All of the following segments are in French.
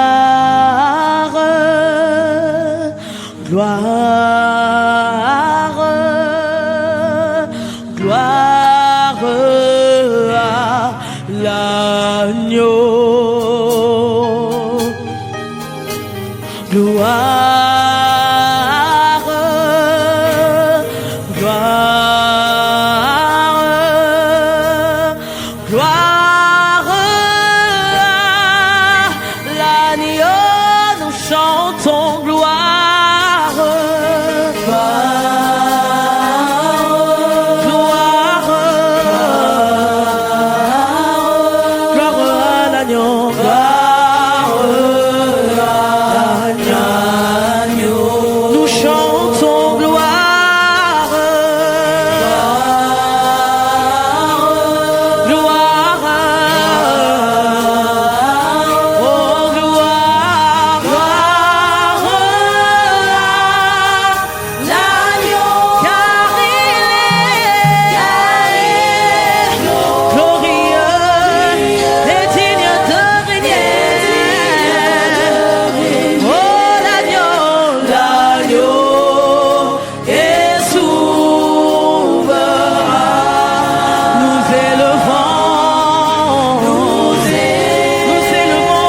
Gloire, gloire, gloire à l'agneau. Gloire, gloire, gloire à l'agneau. Nous chantons gloire, gloire, gloire à l'agneau. Nous chantons gloire, gloire, oh gloire, gloire, l'agneau, car il est glorieux et digne de régner. Oh l'agneau est souverain. Nous élevons, nous élevons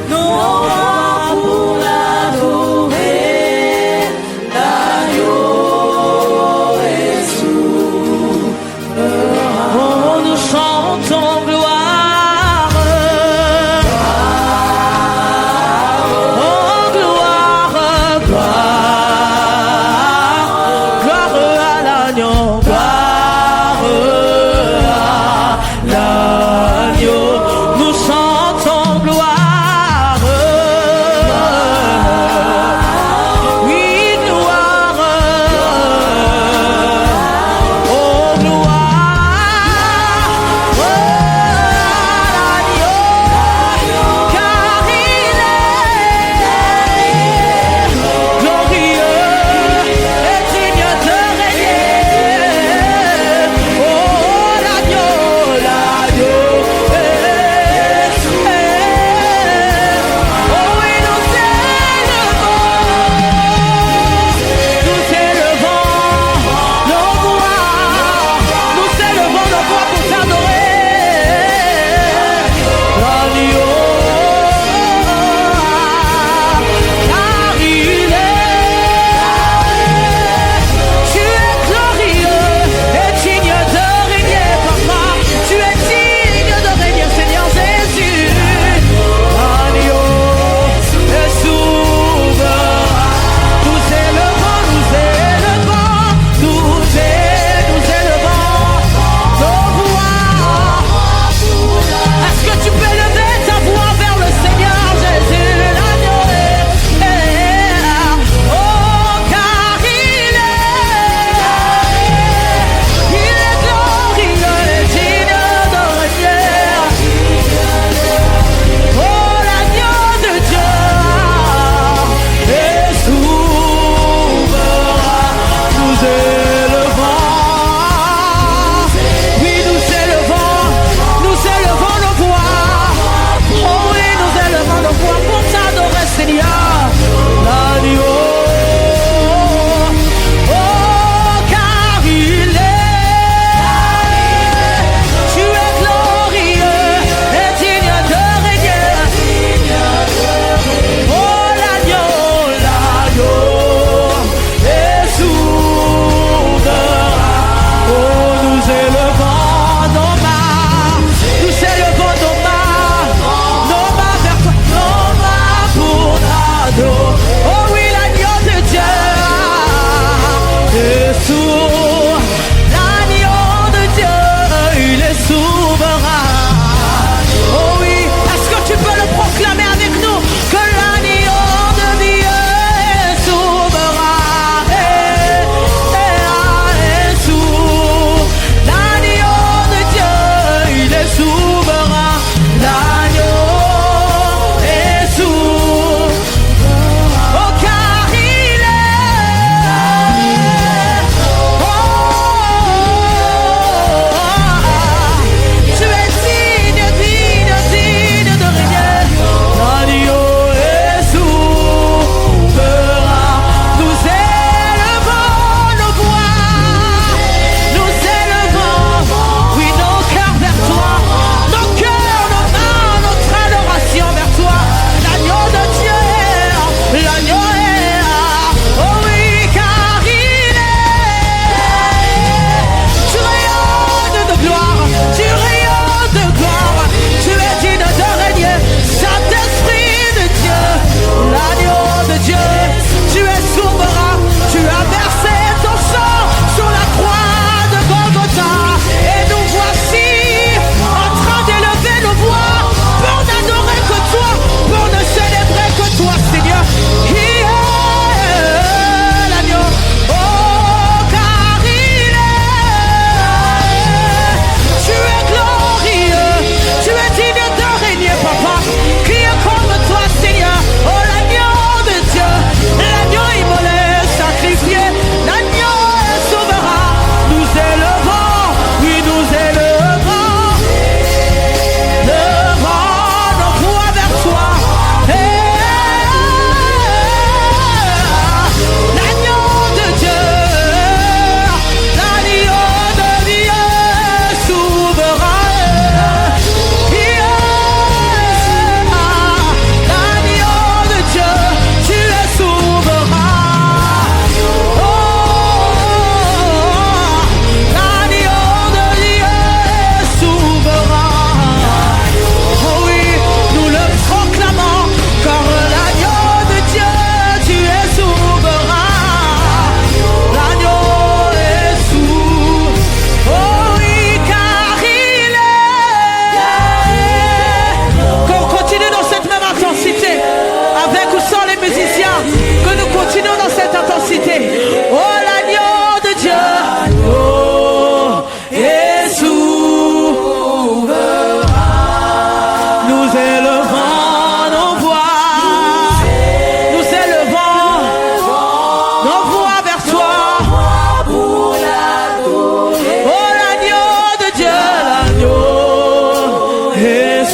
nos voix pour l'adorer. L'agneau est souverain. Oh, nous chantons gloire, oh gloire, gloire, gloire à l'agneau, gloire à l'agneau. Nous chantons gloire, oui gloire, oh gloire, oh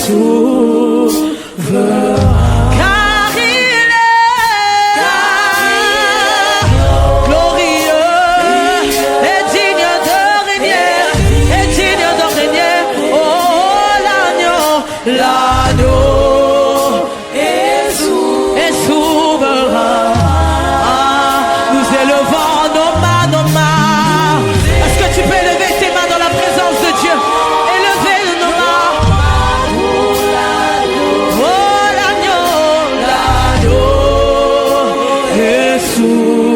souverain. Car il est glorieux et digne de régner, et digne de régner. Oh, l'agneau est souverain. Nous élevons nos mains, nos mains. Est-ce que tu peux élever tes mains dans la présence de Dieu? Élever nos mains. Oh, l'agneau est souverain.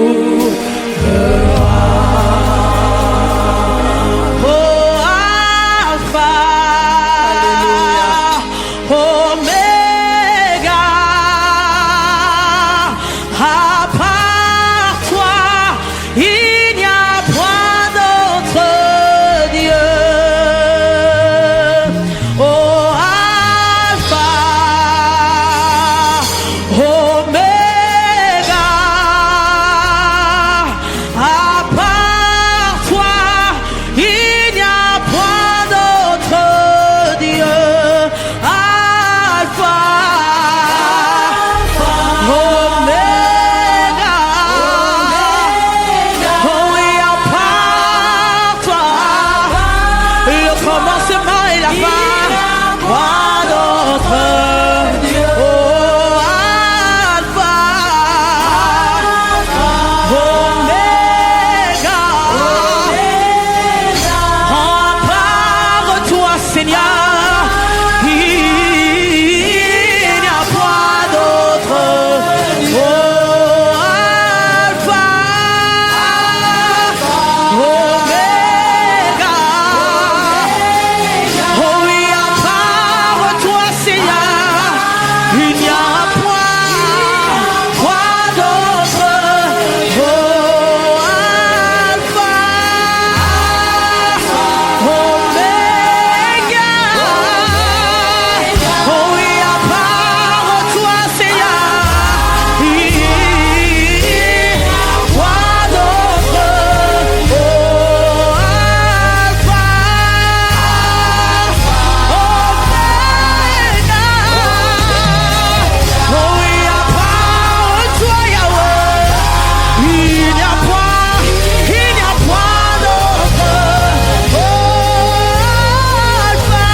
Oh, Alpha, Oméga, à part toi, il n'y a point d'autre Dieu. Oh, Alpha, Oméga, à part toi, il n'y a point d'autre Dieu. Alpha, Oméga, oh oui, à part toi, le commencement et la fin, point d'autre Dieu. Oh, Alpha, Oméga, empare-toi, Seigneur, il n'y a point d'autre. Oh, Alpha, Oméga, oh oui, empare-toi, Seigneur, il n'y a point d'autre. Oh, Alpha, Oméga, oh oui, à part toi, Seigneur, il n'y a point d'autre. Oh, Alpha, Oméga, oh oui, à part toi, Yahweh, il n'y a point d'autre. Oh, Alpha,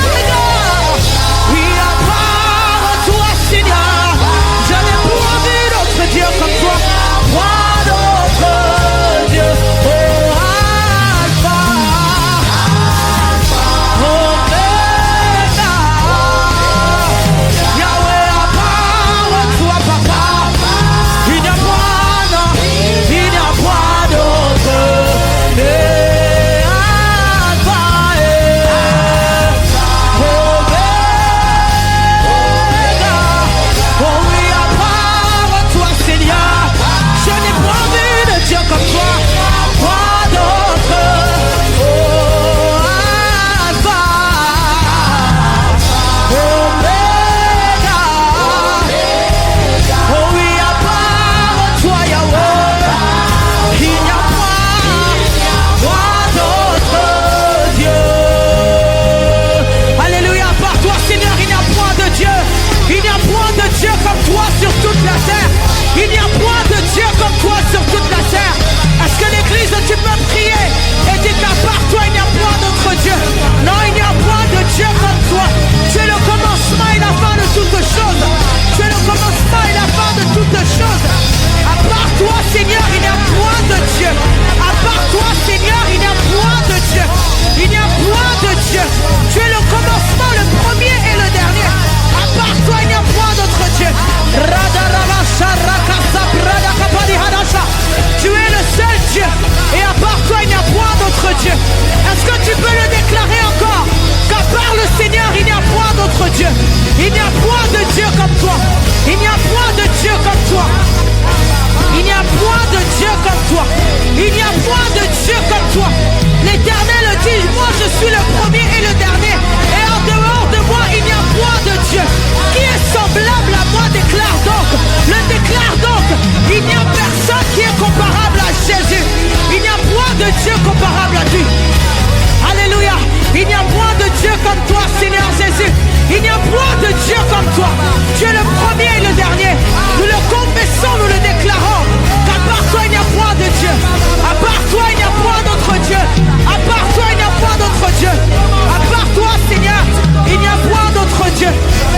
Oméga, oui, à part toi, Seigneur, je n'ai point vu d'autre Dieu comme toi, point d'autre Dieu. Oh, Alpha, Oméga, Yahweh, à part toi, Papa, il n'y a point, non, il n'y a point d'autre. Et Alpha, Oméga, oh oui, à part toi, Seigneur, je n'ai point vu de Dieu comme toi, point d'autre. Oh, Alpha, Oméga, oh oui, à part toi, Yahweh, il n'y a point d'autre Dieu. Alléluia, à part toi, Seigneur, il n'y a point de Dieu. Il n'y a point de Dieu comme toi sur toute la terre. Il n'y a point de Dieu comme toi sur toute la terre. Est-ce que l'église, tu peux prier et dire qu'à part toi, il n'y a point d'autre Dieu? Non, il n'y a point de Dieu comme toi. Tu es le commencement et la fin de toutes choses. Tu es le commencement et la fin de toutes choses. À part toi, Seigneur, il n'y a point de Dieu. À part toi, Seigneur, il n'y a point de Dieu. Il n'y a point de Dieu. Tu es le commencement, le premier et le dernier. À part toi, il n'y a point d'autre Dieu. Tu es le seul Dieu. Et à part toi, il n'y a point d'autre Dieu. Est-ce que tu peux le déclarer encore? Qu'à part le Seigneur, il n'y a point d'autre Dieu. Il n'y a point de Dieu comme toi. Il n'y a point de Dieu comme toi. Il n'y a point de Dieu comme toi. Il n'y a point de Dieu comme toi. L'Éternel dit, moi je suis le premier et le dernier. Et en dehors de moi, il n'y a point de Dieu. Qui est semblable à moi, déclare donc. Le déclare donc. Il n'y a personne qui est comparable à Jésus. Il n'y a point de Dieu comparable à lui. toi. Tu es le premier et le dernier. Nous le confessons, nous le déclarons. Qu'à part toi, il n'y a point de Dieu. À part toi, il n'y a point d'autre Dieu. À part toi, il n'y a point d'autre Dieu. À part toi, Seigneur, il n'y a point d'autre Dieu.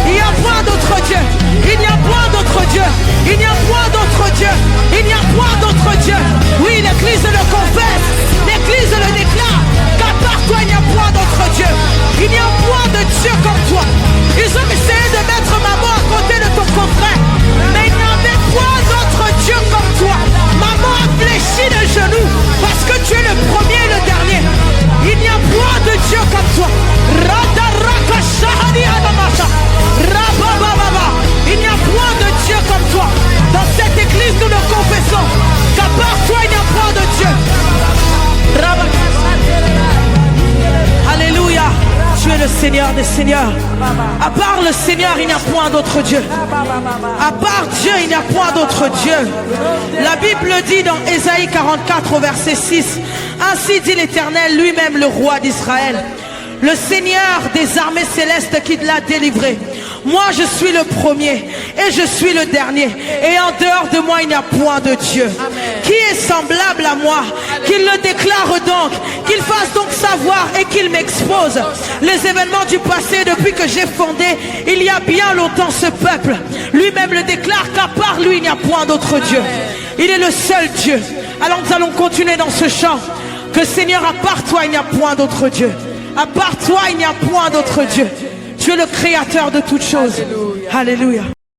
Il n'y a point d'autre Dieu. Il n'y a point d'autre Dieu. Il n'y a point d'autre Dieu. Il n'y a point d'autre Dieu. Oui, l'Église le confesse. L'Église le déclare. Qu'à part toi, il n'y a point d'autre Dieu. Il n'y a point de Dieu comme toi. Ils ont essayé de mettre maman à côté de ton confrère. Mais il n'y avait point d'autre Dieu comme toi. Maman a fléchi les genoux parce que tu es le premier et le dernier. Il n'y a point de Dieu comme toi. Il n'y a point de Dieu comme toi. Dans cette église, nous le confessons. Qu'à part toi, il n'y a point de Dieu. Alléluia. Tu es le Seigneur des Seigneurs. À part le Seigneur, il n'y a point d'autre Dieu. À part Dieu, il n'y a point d'autre Dieu. La Bible dit dans Ésaïe 44 au verset 6. Ainsi dit l'Éternel, lui-même le roi d'Israël, le Seigneur des armées célestes qui l'a délivré. Moi je suis le premier et je suis le dernier. Et en dehors de moi il n'y a point de Dieu. Amen. Qui est semblable à moi? Qu'il le déclare donc, qu'il fasse donc savoir et qu'il m'expose les événements du passé depuis que j'ai fondé il y a bien longtemps ce peuple. Lui-même le déclare qu'à part lui il n'y a point d'autre Dieu. Il est le seul Dieu. Alors nous allons continuer dans ce chant. Que Seigneur, à part toi il n'y a point d'autre Dieu. À part toi il n'y a point d'autre Dieu. Tu es le créateur de toutes choses. Alléluia.